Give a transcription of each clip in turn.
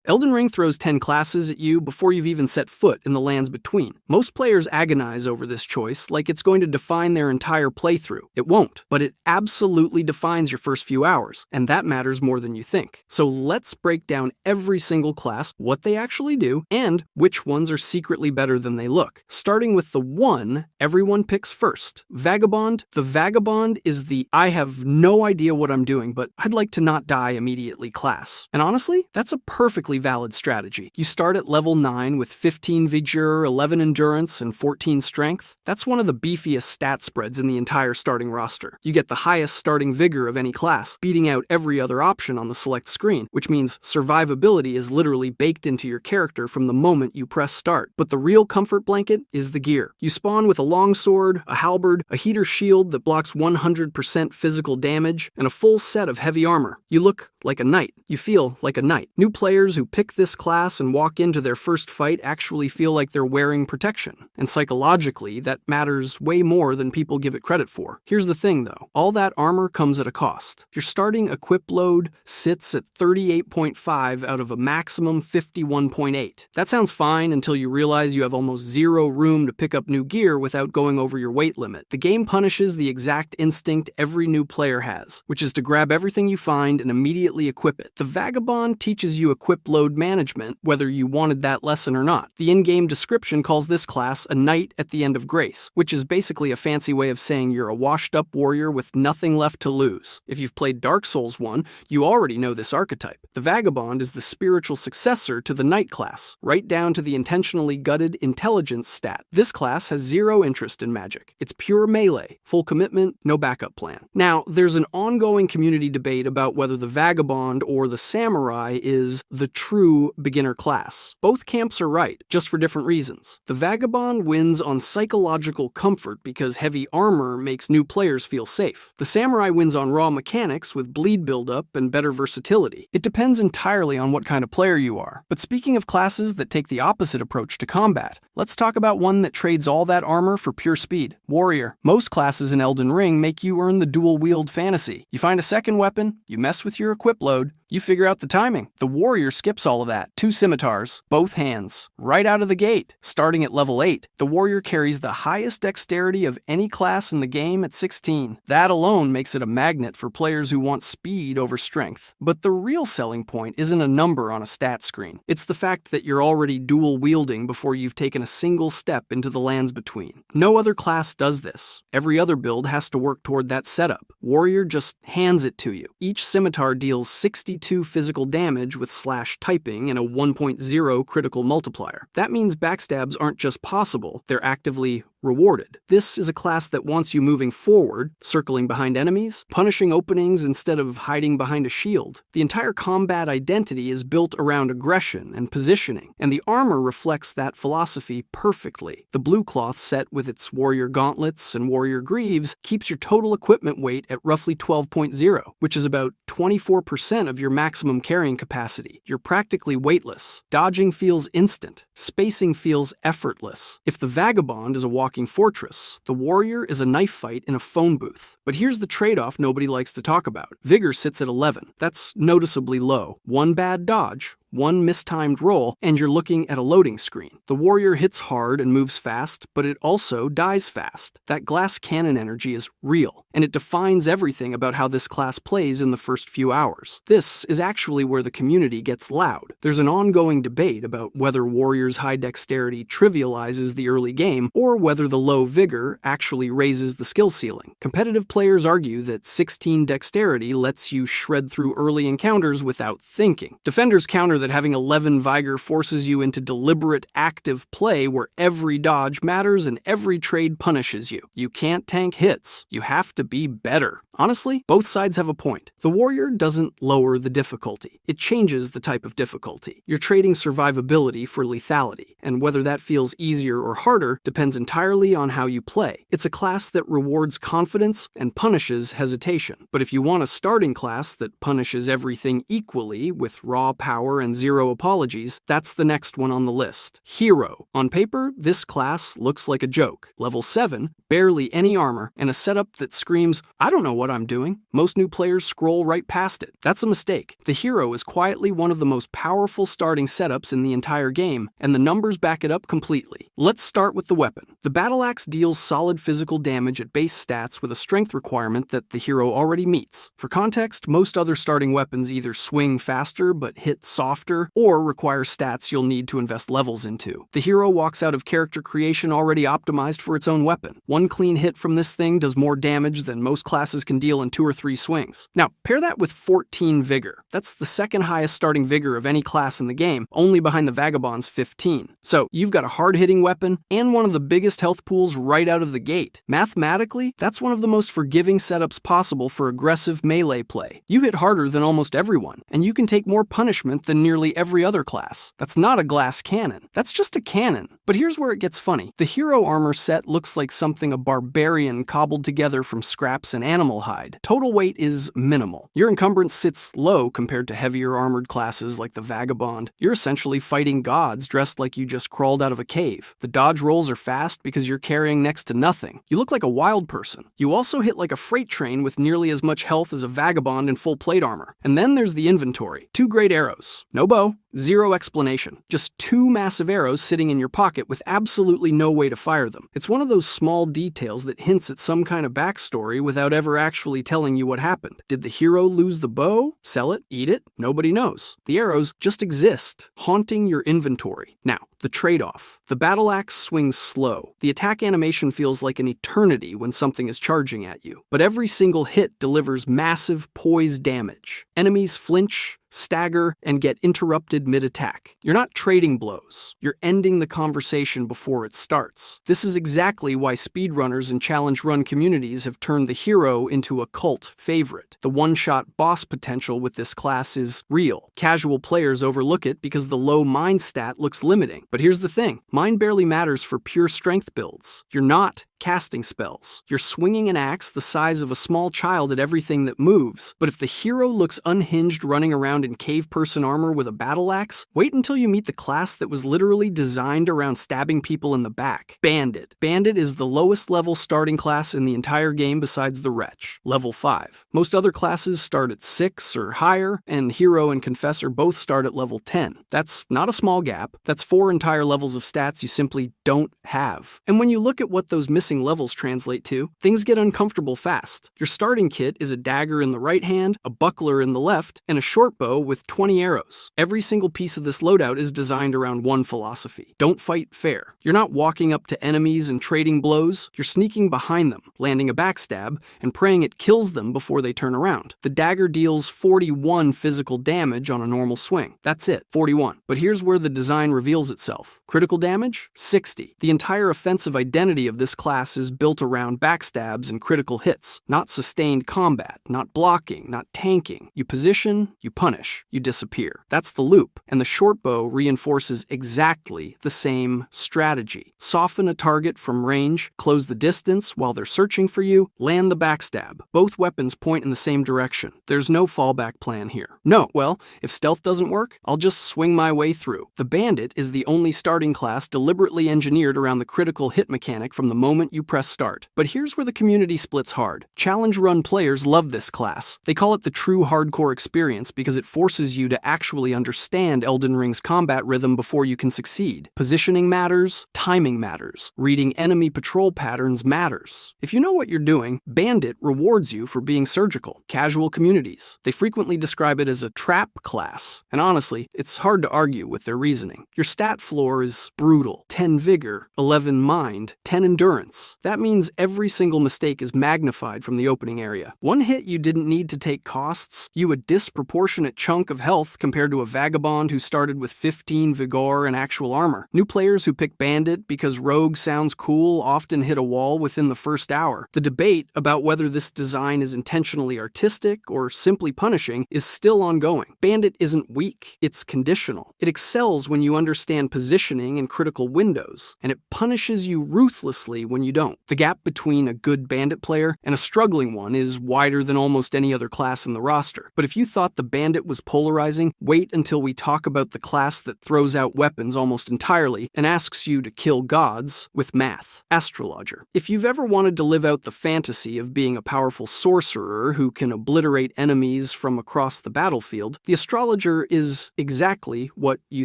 Elden Ring throws 10 classes at you before you've even set foot in the lands between. Most players agonize over this choice like it's going to define their entire playthrough. It won't, but it absolutely defines your first few hours, and that matters more than you think. So let's break down every single class, what they actually do, and which ones are secretly better than they look. Starting with the one everyone picks first, Vagabond. The Vagabond is the I have no idea what I'm doing, but I'd like to not die immediately class. And honestly, that's a perfectly valid strategy. You start at level 9 with 15 Vigor, 11 Endurance, and 14 Strength. That's one of the beefiest stat spreads in the entire starting roster. You get the highest starting Vigor of any class, beating out every other option on the select screen, which means survivability is literally baked into your character from the moment you press start. But the real comfort blanket is the gear. You spawn with a longsword, a halberd, a heater shield that blocks 100% physical damage, and a full set of heavy armor. You look like a knight. You feel like a knight. New players who pick this class and walk into their first fight actually feel like they're wearing protection. And psychologically, that matters way more than people give it credit for. Here's the thing though, all that armor comes at a cost. Your starting equip load sits at 38.5 out of a maximum 51.8. That sounds fine until you realize you have almost zero room to pick up new gear without going over your weight limit. The game punishes the exact instinct every new player has, which is to grab everything you find and immediately equip it. The Vagabond teaches you equip load management, whether you wanted that lesson or not. The in-game description calls this class a Knight at the End of Grace, which is basically a fancy way of saying you're a washed-up warrior with nothing left to lose. If you've played Dark Souls 1, you already know this archetype. The Vagabond is the spiritual successor to the Knight class, right down to the intentionally gutted intelligence stat. This class has zero interest in magic. It's pure melee, full commitment, no backup plan. Now, there's an ongoing community debate about whether the Vagabond or the Samurai is the true beginner class. Both camps are right, just for different reasons. The Vagabond wins on psychological comfort because heavy armor makes new players feel safe. The Samurai wins on raw mechanics with bleed buildup and better versatility. It depends entirely on what kind of player you are. But speaking of classes that take the opposite approach to combat, let's talk about one that trades all that armor for pure speed. Warrior. Most classes in Elden Ring make you earn the dual-wield fantasy. You find a second weapon, you mess with your equip load, you figure out the timing. The warrior skips all of that. 2 scimitars, both hands, right out of the gate. Starting at level 8, the warrior carries the highest dexterity of any class in the game at 16. That alone makes it a magnet for players who want speed over strength. But the real selling point isn't a number on a stat screen. It's the fact that you're already dual-wielding before you've taken a single step into the lands between. No other class does this. Every other build has to work toward that setup. Warrior just hands it to you. Each scimitar deals 62 physical damage with slash typing and a 1.0 critical multiplier. That means backstabs aren't just possible, they're actively rewarded. This is a class that wants you moving forward, circling behind enemies, punishing openings instead of hiding behind a shield. The entire combat identity is built around aggression and positioning, and the armor reflects that philosophy perfectly. The blue cloth set with its warrior gauntlets and warrior greaves keeps your total equipment weight at roughly 12.0, which is about 24% of your maximum carrying capacity. You're practically weightless. Dodging feels instant. Spacing feels effortless. If the Vagabond is a walking fortress, the warrior is a knife fight in a phone booth. But here's the trade-off nobody likes to talk about. Vigor sits at 11. That's noticeably low. One bad dodge, one mistimed roll, and you're looking at a loading screen. The warrior hits hard and moves fast, but it also dies fast. That glass cannon energy is real, and it defines everything about how this class plays in the first few hours. This is actually where the community gets loud. There's an ongoing debate about whether warrior's high dexterity trivializes the early game, or whether the low vigor actually raises the skill ceiling. Competitive players argue that 16 dexterity lets you shred through early encounters without thinking. Defenders counter that having 11 vigor forces you into deliberate active play where every dodge matters and every trade punishes you. You can't tank hits. You have to be better. Honestly, both sides have a point. The warrior doesn't lower the difficulty. It changes the type of difficulty. You're trading survivability for lethality, and whether that feels easier or harder depends entirely on how you play. It's a class that rewards confidence and punishes hesitation. But if you want a starting class that punishes everything equally with raw power and and zero apologies, that's the next one on the list. Hero. On paper, this class looks like a joke. Level 7, barely any armor, and a setup that screams, I don't know what I'm doing. Most new players scroll right past it. That's a mistake. The hero is quietly one of the most powerful starting setups in the entire game, and the numbers back it up completely. Let's start with the weapon. The battle axe deals solid physical damage at base stats with a strength requirement that the hero already meets. For context, most other starting weapons either swing faster but hit softer, or require stats you'll need to invest levels into. The hero walks out of character creation already optimized for its own weapon. One clean hit from this thing does more damage than most classes can deal in 2 or 3 swings. Now, pair that with 14 Vigor. That's the second highest starting Vigor of any class in the game, only behind the Vagabond's 15. So, you've got a hard-hitting weapon and one of the biggest health pools right out of the gate. Mathematically, that's one of the most forgiving setups possible for aggressive melee play. You hit harder than almost everyone, and you can take more punishment than nearly every other class. That's not a glass cannon. That's just a cannon. But here's where it gets funny. The hero armor set looks like something a barbarian cobbled together from scraps and animal hide. Total weight is minimal. Your encumbrance sits low compared to heavier armored classes like the Vagabond. You're essentially fighting gods dressed like you just crawled out of a cave. The dodge rolls are fast because you're carrying next to nothing. You look like a wild person. You also hit like a freight train with nearly as much health as a Vagabond in full plate armor. And then there's the inventory. 2 great arrows. No bow. Zero explanation. Just 2 massive arrows sitting in your pocket with absolutely no way to fire them. It's one of those small details that hints at some kind of backstory without ever actually telling you what happened. Did the hero lose the bow? Sell it? Eat it? Nobody knows. The arrows just exist, haunting your inventory. Now, the trade-off. The battle axe swings slow. The attack animation feels like an eternity when something is charging at you. But every single hit delivers massive poise damage. Enemies flinch, stagger, and get interrupted mid-attack. You're not trading blows. You're ending the conversation before it starts. This is exactly why speedrunners and challenge run communities have turned the hero into a cult favorite. The one-shot boss potential with this class is real. Casual players overlook it because the low mind stat looks limiting. But here's the thing. Mind barely matters for pure strength builds. You're not casting spells. You're swinging an axe the size of a small child at everything that moves. But if the hero looks unhinged running around in cave person armor with a battle axe, wait until you meet the class that was literally designed around stabbing people in the back. Bandit. Bandit is the lowest level starting class in the entire game besides the Wretch. Level 5. Most other classes start at 6 or higher, and Hero and Confessor both start at level 10. That's not a small gap. That's 4 entire levels of stats you simply don't have. And when you look at what those missing levels translate to, things get uncomfortable fast. Your starting kit is a dagger in the right hand, a buckler in the left, and a short bow with 20 arrows. Every single piece of this loadout is designed around one philosophy. Don't fight fair. You're not walking up to enemies and trading blows. You're sneaking behind them, landing a backstab, and praying it kills them before they turn around. The dagger deals 41 physical damage on a normal swing. That's it, 41. But here's where the design reveals itself. Critical damage? 60. The entire offensive identity of this class is built around backstabs and critical hits, not sustained combat, not blocking, not tanking. You position, you punish, you disappear. That's the loop, and the short bow reinforces exactly the same strategy. Soften a target from range, close the distance while they're searching for you, land the backstab. Both weapons point in the same direction. There's no fallback plan here. No, well, if stealth doesn't work, I'll just swing my way through. The Bandit is the only starting class deliberately engineered around the critical hit mechanic from the moment you press start. But here's where the community splits hard. Challenge run players love this class. They call it the true hardcore experience because it forces you to actually understand Elden Ring's combat rhythm before you can succeed. Positioning matters, timing matters, reading enemy patrol patterns matters. If you know what you're doing, Bandit rewards you for being surgical. Casual communities. They frequently describe it as a trap class, and honestly, it's hard to argue with their reasoning. Your stat floor is brutal. 10 vigor, 11 mind, 10 endurance. That means every single mistake is magnified from the opening area. One hit you didn't need to take costs you a disproportionate chunk of health compared to a Vagabond who started with 15 vigor and actual armor. New players who pick Bandit because Rogue sounds cool often hit a wall within the first hour. The debate about whether this design is intentionally artistic or simply punishing is still ongoing. Bandit isn't weak, it's conditional. It excels when you understand positioning and critical windows, and it punishes you ruthlessly when you don't. The gap between a good bandit player and a struggling one is wider than almost any other class in the roster. But if you thought the bandit was polarizing, wait until we talk about the class that throws out weapons almost entirely and asks you to kill gods with math: Astrologer. If you've ever wanted to live out the fantasy of being a powerful sorcerer who can obliterate enemies from across the battlefield, the Astrologer is exactly what you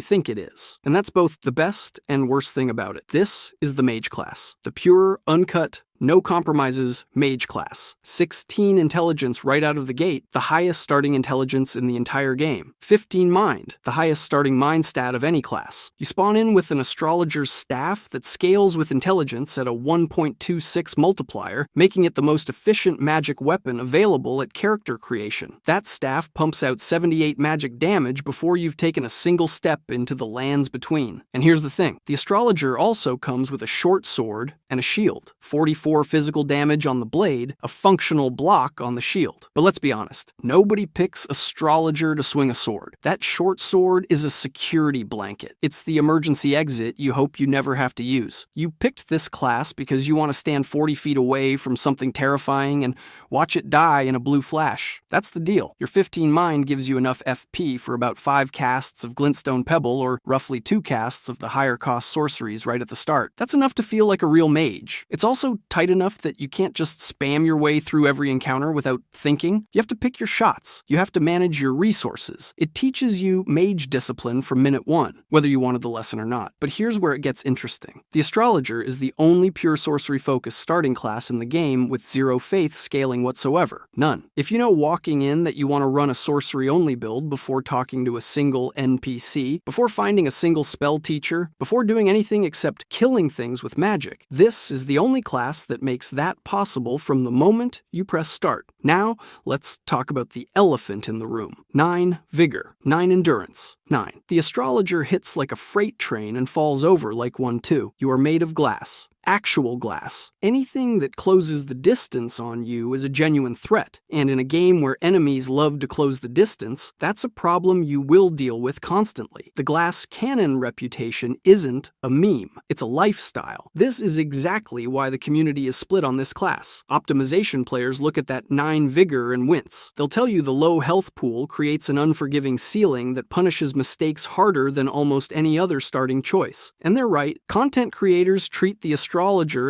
think it is. And that's both the best and worst thing about it. This is the mage class, the pure, uncut, no compromises mage class. 16 intelligence right out of the gate, the highest starting intelligence in the entire game. 15 mind, the highest starting mind stat of any class. You spawn in with an astrologer's staff that scales with intelligence at a 1.26 multiplier, making it the most efficient magic weapon available at character creation. That staff pumps out 78 magic damage before you've taken a single step into the lands between. And here's the thing, the astrologer also comes with a short sword and a shield. 44 physical damage on the blade, a functional block on the shield. But let's be honest, nobody picks astrologer to swing a sword. That short sword is a security blanket. It's the emergency exit you hope you never have to use. You picked this class because you want to stand 40 feet away from something terrifying and watch it die in a blue flash. That's the deal. Your 15 mind gives you enough FP for about 5 casts of Glintstone Pebble or roughly 2 casts of the higher cost sorceries right at the start. That's enough to feel like a real mage. It's also tight enough that you can't just spam your way through every encounter without thinking. You have to pick your shots. You have to manage your resources. It teaches you mage discipline from minute 1, whether you wanted the lesson or not. But here's where it gets interesting. The Astrologer is the only pure sorcery-focused starting class in the game with 0 faith scaling whatsoever. None. If you know walking in that you want to run a sorcery-only build before talking to a single NPC, before finding a single spell teacher, before doing anything except killing things with magic, this is the only class that makes that possible from the moment you press start. Now, let's talk about the elephant in the room. 9 vigor, 9 endurance, 9. The astrologer hits like a freight train and falls over like one too. You are made of glass. Actual glass. Anything that closes the distance on you is a genuine threat, and in a game where enemies love to close the distance, that's a problem you will deal with constantly. The glass cannon reputation isn't a meme, it's a lifestyle. This is exactly why the community is split on this class. Optimization players look at that 9 vigor and wince. They'll tell you the low health pool creates an unforgiving ceiling that punishes mistakes harder than almost any other starting choice. And they're right. Content creators treat the astrologer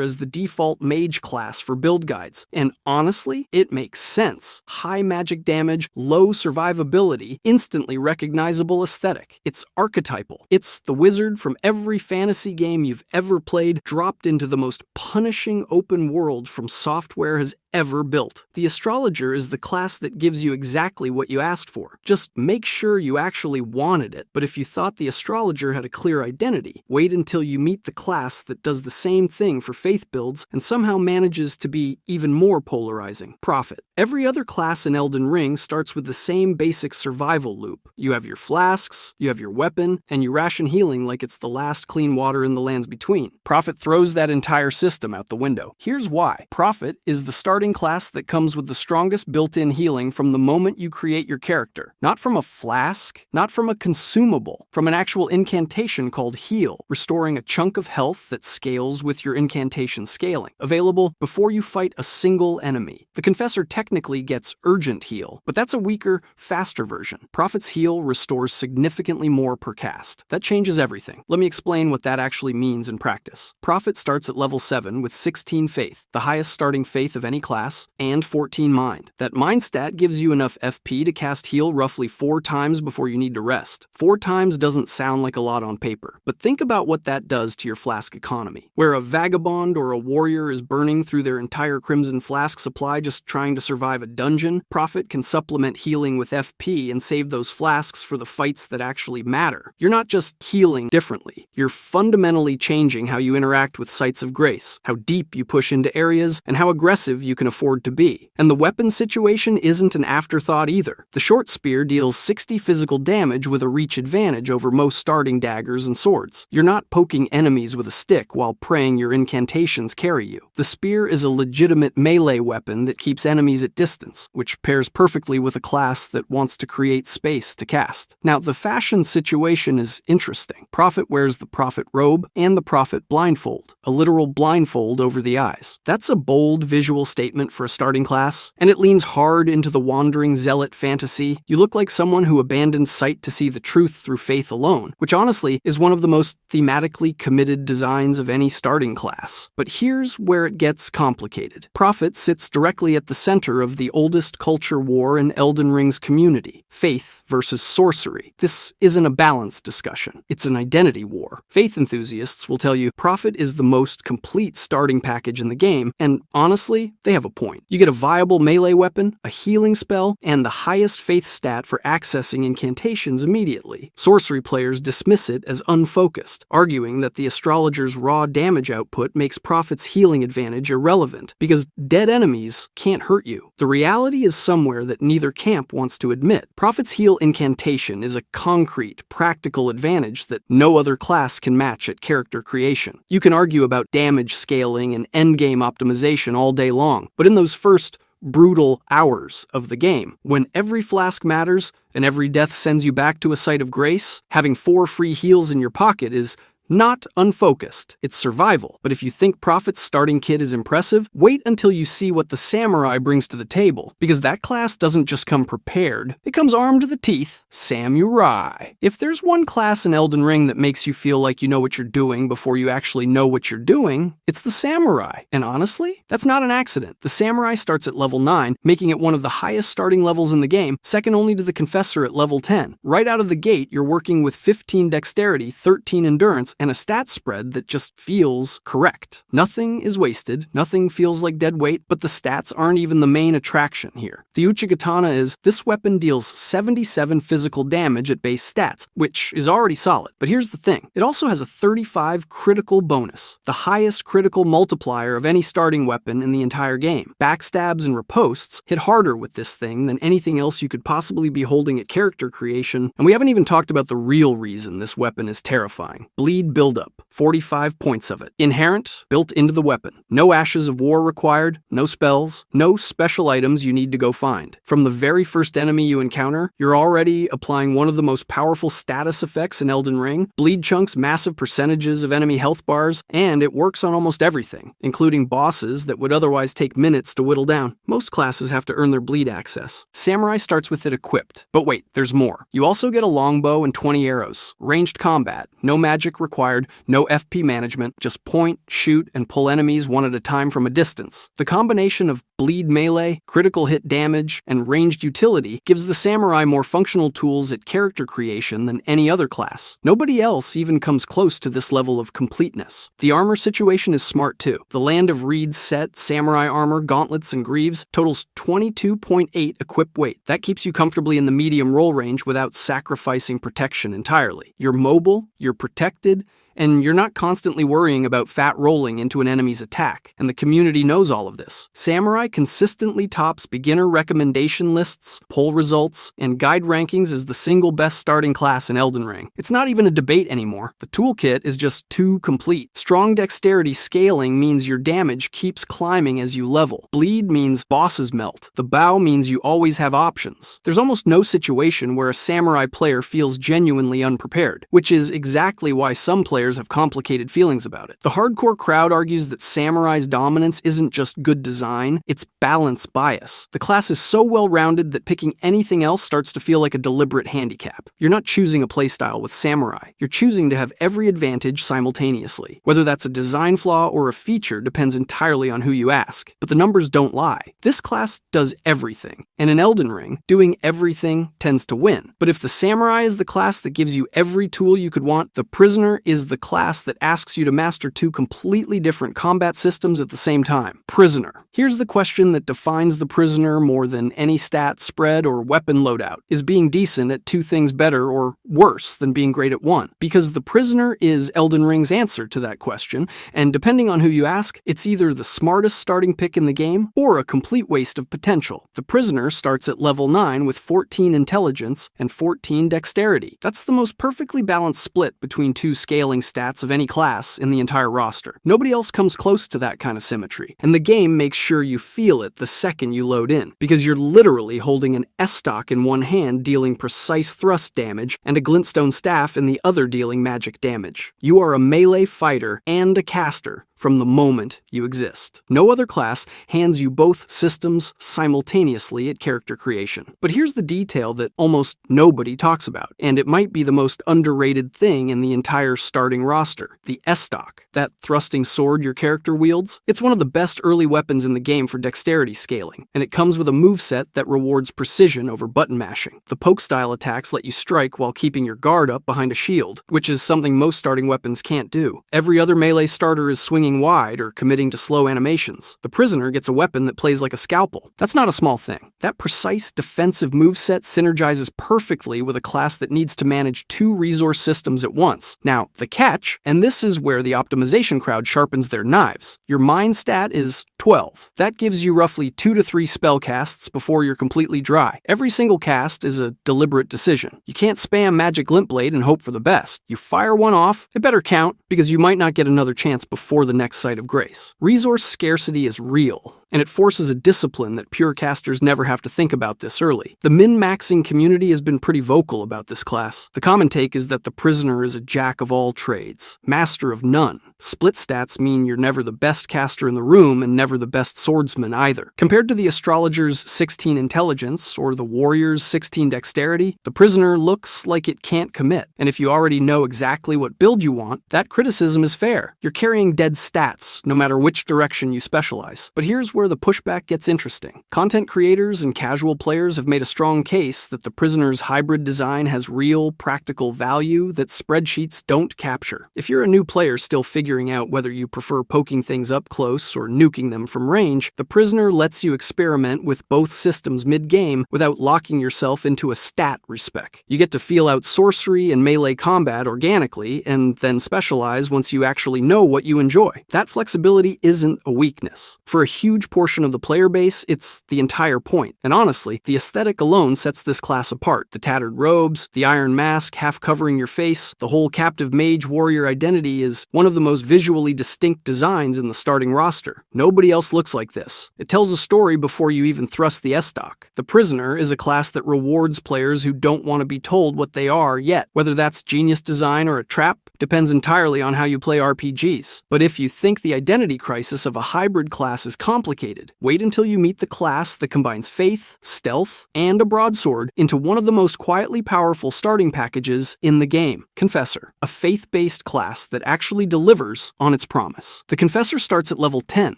as the default mage class for build guides, and honestly, it makes sense. High magic damage, low survivability, instantly recognizable aesthetic. It's archetypal. It's the wizard from every fantasy game you've ever played dropped into the most punishing open world from software has ever built. The astrologer is the class that gives you exactly what you asked for. Just make sure you actually wanted it. But if you thought the astrologer had a clear identity, wait until you meet the class that does the same thing for faith builds and somehow manages to be even more polarizing: Prophet. Every other class in Elden Ring starts with the same basic survival loop. You have your flasks, you have your weapon, and you ration healing like it's the last clean water in the lands between. Prophet throws that entire system out the window. Here's why. Prophet is the starting class that comes with the strongest built-in healing from the moment you create your character. Not from a flask, not from a consumable, from an actual incantation called Heal, restoring a chunk of health that scales with your incantation scaling. Available before you fight a single enemy. The Confessor technically gets Urgent Heal, but that's a weaker, faster version. Prophet's Heal restores significantly more per cast. That changes everything. Let me explain what that actually means in practice. Prophet starts at level 7 with 16 faith, the highest starting faith of any class, and 14 mind. That mind stat gives you enough FP to cast Heal roughly 4 times before you need to rest. 4 times doesn't sound like a lot on paper, but think about what that does to your flask economy. Where a vagabond or a warrior is burning through their entire Crimson Flask supply just trying to survive a dungeon, Prophet can supplement healing with FP and save those flasks for the fights that actually matter. You're not just healing differently, you're fundamentally changing how you interact with sites of grace, how deep you push into areas, and how aggressive you can can afford to be. And the weapon situation isn't an afterthought either. The short spear deals 60 physical damage with a reach advantage over most starting daggers and swords. You're not poking enemies with a stick while praying your incantations carry you. The spear is a legitimate melee weapon that keeps enemies at distance, which pairs perfectly with a class that wants to create space to cast. Now, the fashion situation is interesting. Prophet wears the Prophet robe and the Prophet blindfold, a literal blindfold over the eyes. That's a bold visual statement for a starting class, and it leans hard into the wandering zealot fantasy. You look like someone who abandoned sight to see the truth through faith alone, which honestly is one of the most thematically committed designs of any starting class. But here's where it gets complicated. Prophet sits directly at the center of the oldest culture war in Elden Ring's community, faith versus sorcery. This isn't a balanced discussion, it's an identity war. Faith enthusiasts will tell you Prophet is the most complete starting package in the game, and honestly, they have a point. You get a viable melee weapon, a healing spell, and the highest faith stat for accessing incantations immediately. Sorcery players dismiss it as unfocused, arguing that the astrologer's raw damage output makes Prophet's healing advantage irrelevant, because dead enemies can't hurt you. The reality is somewhere that neither camp wants to admit. Prophet's heal incantation is a concrete, practical advantage that no other class can match at character creation. You can argue about damage scaling and endgame optimization all day long, but in those first brutal hours of the game, when every flask matters and every death sends you back to a site of grace, having 4 free heals in your pocket is not unfocused, it's survival. But if you think Prophet's starting kit is impressive, wait until you see what the Samurai brings to the table, because that class doesn't just come prepared, it comes armed to the teeth. Samurai. If there's one class in Elden Ring that makes you feel like you know what you're doing before you actually know what you're doing, it's the Samurai. And honestly, that's not an accident. The Samurai starts at level 9, making it one of the highest starting levels in the game, second only to the Confessor at level 10. Right out of the gate, you're working with 15 dexterity, 13 endurance, and a stat spread that just feels correct. Nothing is wasted, nothing feels like dead weight, but the stats aren't even the main attraction here. The Uchigatana is, this weapon deals 77 physical damage at base stats, which is already solid. But here's the thing, it also has a 35 critical bonus, the highest critical multiplier of any starting weapon in the entire game. Backstabs and riposts hit harder with this thing than anything else you could possibly be holding at character creation, and we haven't even talked about the real reason this weapon is terrifying. Bleed buildup, 45 points of it. Inherent, built into the weapon. No ashes of war required, no spells, no special items you need to go find. From the very first enemy you encounter, you're already applying one of the most powerful status effects in Elden Ring. Bleed chunks massive percentages of enemy health bars, and it works on almost everything, including bosses that would otherwise take minutes to whittle down. Most classes have to earn their bleed access. Samurai starts with it equipped. But wait, there's more. You also get a longbow and 20 arrows. Ranged combat, no magic required, no FP management, just point, shoot, and pull enemies one at a time from a distance. The combination of bleed melee, critical hit damage, and ranged utility gives the Samurai more functional tools at character creation than any other class. Nobody else even comes close to this level of completeness. The armor situation is smart too. The Land of Reed's set, Samurai armor, gauntlets, and greaves totals 22.8 equip weight. That keeps you comfortably in the medium roll range without sacrificing protection entirely. You're mobile, you're protected, and you're not constantly worrying about fat rolling into an enemy's attack, and the community knows all of this. Samurai consistently tops beginner recommendation lists, poll results, and guide rankings as the single best starting class in Elden Ring. It's not even a debate anymore. The toolkit is just too complete. Strong dexterity scaling means your damage keeps climbing as you level. Bleed means bosses melt. The bow means you always have options. There's almost no situation where a Samurai player feels genuinely unprepared, which is exactly why some players have complicated feelings about it. The hardcore crowd argues that Samurai's dominance isn't just good design, it's balance bias. The class is so well-rounded that picking anything else starts to feel like a deliberate handicap. You're not choosing a playstyle with Samurai, you're choosing to have every advantage simultaneously. Whether that's a design flaw or a feature depends entirely on who you ask, but the numbers don't lie. This class does everything, and in Elden Ring, doing everything tends to win. But if the Samurai is the class that gives you every tool you could want, the Prisoner is the the class that asks you to master two completely different combat systems at the same time. Prisoner. Here's the question that defines the prisoner more than any stat, spread, or weapon loadout. Is being decent at two things better or worse than being great at one? Because the prisoner is Elden Ring's answer to that question, and depending on who you ask, it's either the smartest starting pick in the game or a complete waste of potential. The prisoner starts at level 9 with 14 intelligence and 14 dexterity. That's the most perfectly balanced split between two scaling stats of any class in the entire roster. Nobody else comes close to that kind of symmetry, and the game makes sure you feel it the second you load in, because you're literally holding an S-stock in one hand dealing precise thrust damage and a glintstone staff in the other dealing magic damage. You are a melee fighter and a caster from the moment you exist. No other class hands you both systems simultaneously at character creation. But here's the detail that almost nobody talks about, and it might be the most underrated thing in the entire starting roster: the S-stock, that thrusting sword your character wields. It's one of the best early weapons in the game for dexterity scaling, and it comes with a moveset that rewards precision over button mashing. The poke-style attacks let you strike while keeping your guard up behind a shield, which is something most starting weapons can't do. Every other melee starter is swinging wide or committing to slow animations. The prisoner gets a weapon that plays like a scalpel. That's not a small thing. That precise defensive moveset synergizes perfectly with a class that needs to manage two resource systems at once. Now, the catch, and this is where the optimization crowd sharpens their knives. Your mind stat is 12. That gives you roughly 2 to 3 spell casts before you're completely dry. Every single cast is a deliberate decision. You can't spam Magic Glint Blade and hope for the best. You fire one off, it better count, because you might not get another chance before the next sight of grace. Resource scarcity is real, and it forces a discipline that pure casters never have to think about this early. The min-maxing community has been pretty vocal about this class. The common take is that the prisoner is a jack of all trades, master of none. Split stats mean you're never the best caster in the room and never the best swordsman either. Compared to the astrologer's 16 intelligence or the warrior's 16 dexterity, the prisoner looks like it can't commit. And if you already know exactly what build you want, that criticism is fair. You're carrying dead stats, no matter which direction you specialize. But here's where the pushback gets interesting. Content creators and casual players have made a strong case that the prisoner's hybrid design has real, practical value that spreadsheets don't capture. If you're a new player still figuring out whether you prefer poking things up close or nuking them from range, the prisoner lets you experiment with both systems mid-game without locking yourself into a stat respec. You get to feel out sorcery and melee combat organically, and then specialize once you actually know what you enjoy. That flexibility isn't a weakness. For a huge portion of the player base, it's the entire point. And honestly, the aesthetic alone sets this class apart. The tattered robes, the iron mask half covering your face, the whole captive mage warrior identity is one of the most visually distinct designs in the starting roster. Nobody else looks like this. It tells a story before you even thrust the S-stock. The prisoner is a class that rewards players who don't want to be told what they are yet. Whether that's genius design or a trap depends entirely on how you play RPGs. But if you think the identity crisis of a hybrid class is complicated, wait until you meet the class that combines faith, stealth, and a broadsword into one of the most quietly powerful starting packages in the game. Confessor, a faith-based class that actually delivers on its promise. The Confessor starts at level 10,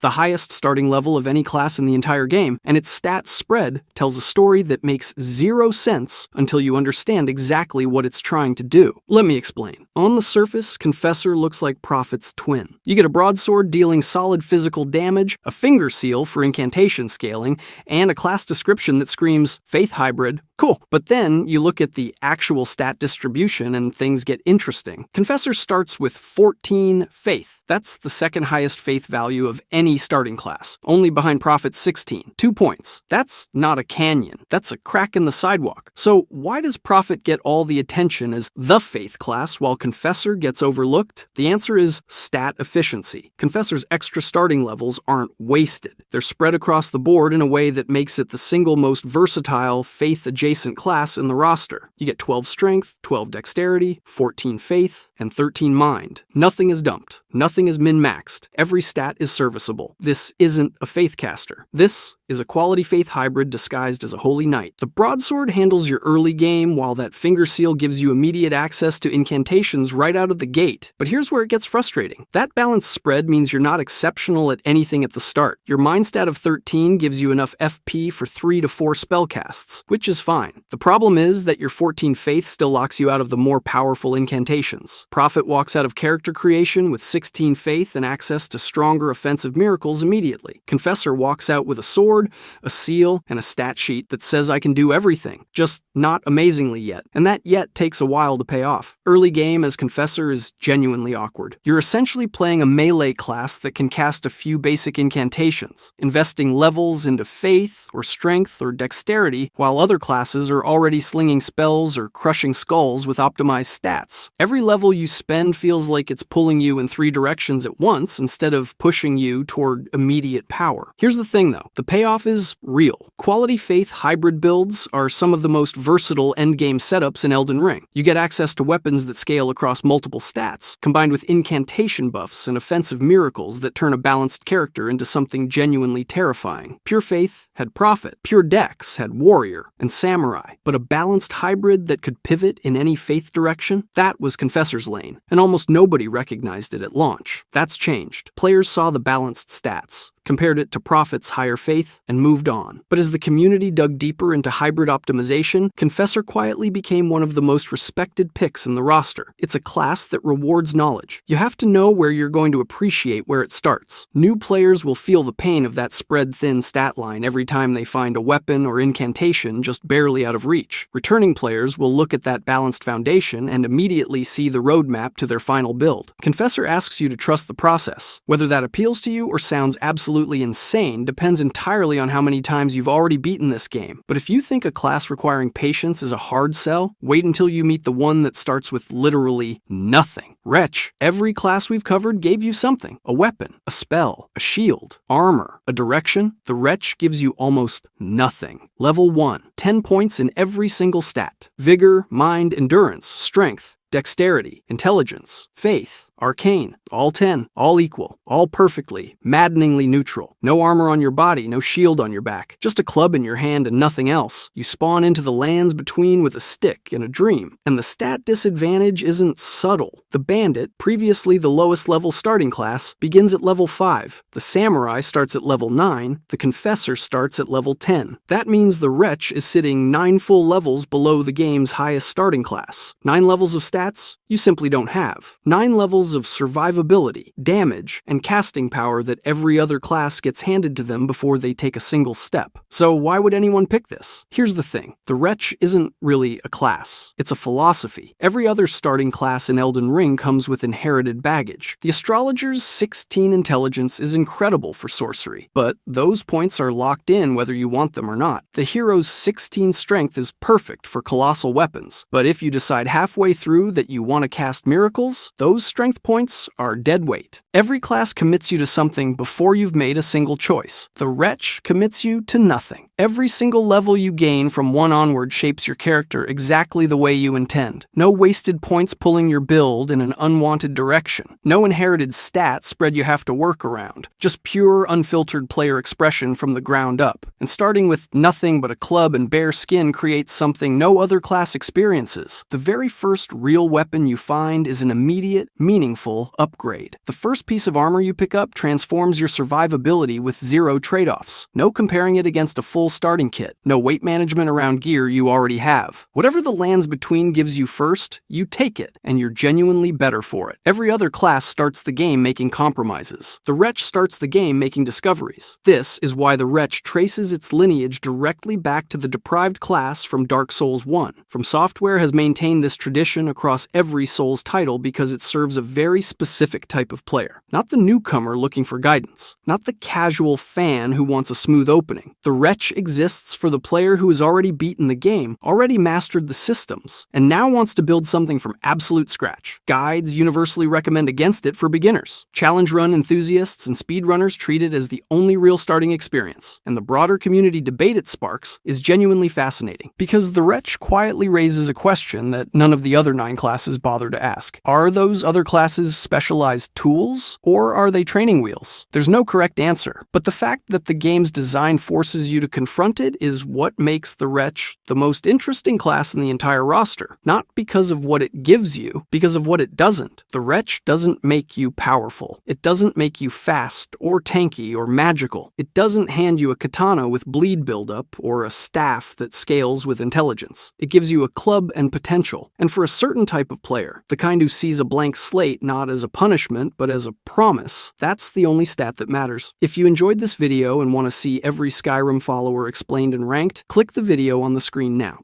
the highest starting level of any class in the entire game, and its stats spread tells a story that makes zero sense until you understand exactly what it's trying to do. Let me explain. On the surface, Confessor looks like Prophet's twin. You get a broadsword dealing solid physical damage, a finger seal for incantation scaling, and a class description that screams Faith Hybrid. Cool. But then you look at the actual stat distribution and things get interesting. Confessor starts with 14 faith. That's the second highest faith value of any starting class, only behind Prophet's 16. 2 points. That's not a canyon. That's a crack in the sidewalk. So why does Prophet get all the attention as the faith class while Confessor gets overlooked? The answer is stat efficiency. Confessor's extra starting levels aren't wasted. They're spread across the board in a way that makes it the single most versatile faith-adjacent class in the roster. You get 12 strength, 12 dexterity, 14 faith, and 13 mind. Nothing is dumped. Nothing is min-maxed. Every stat is serviceable. This isn't a faith caster. This is a quality faith hybrid disguised as a holy knight. The broadsword handles your early game, while that finger seal gives you immediate access to incantation incantations right out of the gate. But here's where it gets frustrating. That balanced spread means you're not exceptional at anything at the start. Your mind stat of 13 gives you enough FP for 3 to 4 spellcasts, which is fine. The problem is that your 14 faith still locks you out of the more powerful incantations. Prophet walks out of character creation with 16 faith and access to stronger offensive miracles immediately. Confessor walks out with a sword, a seal, and a stat sheet that says I can do everything, just not amazingly yet. And that yet takes a while to pay off. Early game as Confessor is genuinely awkward. You're essentially playing a melee class that can cast a few basic incantations, investing levels into faith or strength or dexterity, while other classes are already slinging spells or crushing skulls with optimized stats. Every level you spend feels like it's pulling you in 3 directions at once instead of pushing you toward immediate power. Here's the thing though, the payoff is real. Quality faith hybrid builds are some of the most versatile endgame setups in Elden Ring. You get access to weapons that scale across multiple stats, combined with incantation buffs and offensive miracles that turn a balanced character into something genuinely terrifying. Pure faith had prophet, pure dex had warrior and samurai, but a balanced hybrid that could pivot in any faith direction, that was Confessor's lane, and almost nobody recognized it at launch. That's changed. Players saw the balanced stats, compared it to Prophet's higher faith, and moved on. But as the community dug deeper into hybrid optimization, Confessor quietly became one of the most respected picks in the roster. It's a class that rewards knowledge. You have to know where you're going to appreciate where it starts. New players will feel the pain of that spread-thin stat line every time they find a weapon or incantation just barely out of reach. Returning players will look at that balanced foundation and immediately see the roadmap to their final build. Confessor asks you to trust the process. Whether that appeals to you or sounds absolutely insane depends entirely on how many times you've already beaten this game. But if you think a class requiring patience is a hard sell, wait until you meet the one that starts with literally nothing. Wretch, every class we've covered gave you something. A weapon, a spell, a shield, armor, a direction. The Wretch gives you almost nothing. Level 1, 10 points in every single stat. Vigor, mind, endurance, strength, dexterity, intelligence, faith, arcane, all 10, all equal, all perfectly, maddeningly neutral. No armor on your body, no shield on your back, just a club in your hand and nothing else. You spawn into the lands between with a stick and a dream. And the stat disadvantage isn't subtle. The bandit, previously the lowest level starting class, begins at level 5. The samurai starts at level 9. The confessor starts at level 10. That means the wretch is sitting 9 full levels below the game's highest starting class. 9 levels of stats you simply don't have. 9 levels of survivability, damage, and casting power that every other class gets handed to them before they take a single step. So why would anyone pick this? Here's the thing. The Wretch isn't really a class. It's a philosophy. Every other starting class in Elden Ring comes with inherited baggage. The Astrologer's 16 intelligence is incredible for sorcery, but those points are locked in whether you want them or not. The hero's 16 strength is perfect for colossal weapons, but if you decide halfway through that you want to cast miracles, those strength points are dead weight. Every class commits you to something before you've made a single choice. The Wretch commits you to nothing. Every single level you gain from 1 onward shapes your character exactly the way you intend. No wasted points pulling your build in an unwanted direction. No inherited stats spread you have to work around. Just pure, unfiltered player expression from the ground up. And starting with nothing but a club and bare skin creates something no other class experiences. The very first real weapon you find is an immediate, meaningful upgrade. The first piece of armor you pick up transforms your survivability with 0 trade-offs. No comparing it against a full starting kit. No weight management around gear you already have. Whatever the lands between gives you first, you take it, and you're genuinely better for it. Every other class starts the game making compromises. The Wretch starts the game making discoveries. This is why the Wretch traces its lineage directly back to the deprived class from Dark Souls 1. From Software has maintained this tradition across every Souls title because it serves a very specific type of player. Not the newcomer looking for guidance. Not the casual fan who wants a smooth opening. The Wretch exists for the player who has already beaten the game, already mastered the systems, and now wants to build something from absolute scratch. Guides universally recommend against it for beginners. Challenge run enthusiasts and speedrunners treat it as the only real starting experience, and the broader community debate it sparks is genuinely fascinating, because the Wretch quietly raises a question that none of the other 9 classes bother to ask. Are those other classes specialized tools, or are they training wheels? There's no correct answer, but the fact that the game's design forces you to confronted is what makes the Wretch the most interesting class in the entire roster. Not because of what it gives you, because of what it doesn't. The Wretch doesn't make you powerful. It doesn't make you fast, or tanky, or magical. It doesn't hand you a katana with bleed buildup, or a staff that scales with intelligence. It gives you a club and potential. And for a certain type of player, the kind who sees a blank slate not as a punishment, but as a promise, that's the only stat that matters. If you enjoyed this video and want to see every Skyrim follower explained and ranked, click the video on the screen now.